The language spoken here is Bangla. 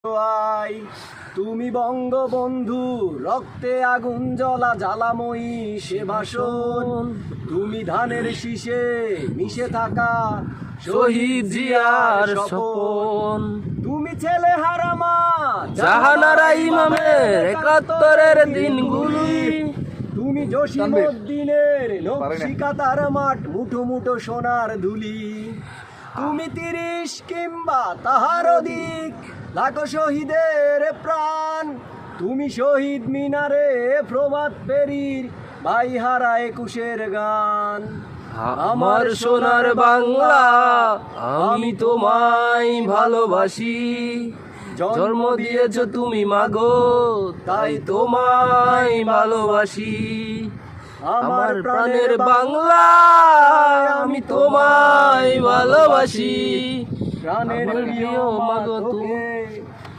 আই তুমি বঙ্গবন্ধু, রক্তে আগুন জ্বলা জ্বালাময়ী সে ভাষণ। তুমি ধানের শীষে মিশে থাকা শহীদ জিয়ার স্বপন। তুমি ছেলে হারামা জাহানারা ইমামের ৭১-এর দিনগুলি। তুমি জসিমউদ্দিনের নকশিকাতার মাঠ, মুঠো মুঠো সোনার ধুলি। তুমি ৩০ কিংবা তাহার অধিক লাখো শহীদের প্রাণ। তুমি শহীদ মিনারে প্রভাত ফেরির ভাইহারা ২১-এর গান। আমার সোনার বাংলা, আমি তোমায় ভালোবাসি। জন্ম দিয়েছ তুমি মাগো, তাই তোমায় ভালোবাসি। আমার প্রাণের বাংলা, আমি তোমায় ভালোবাসি। প্রাণের প্রিয় মাগো, তুমি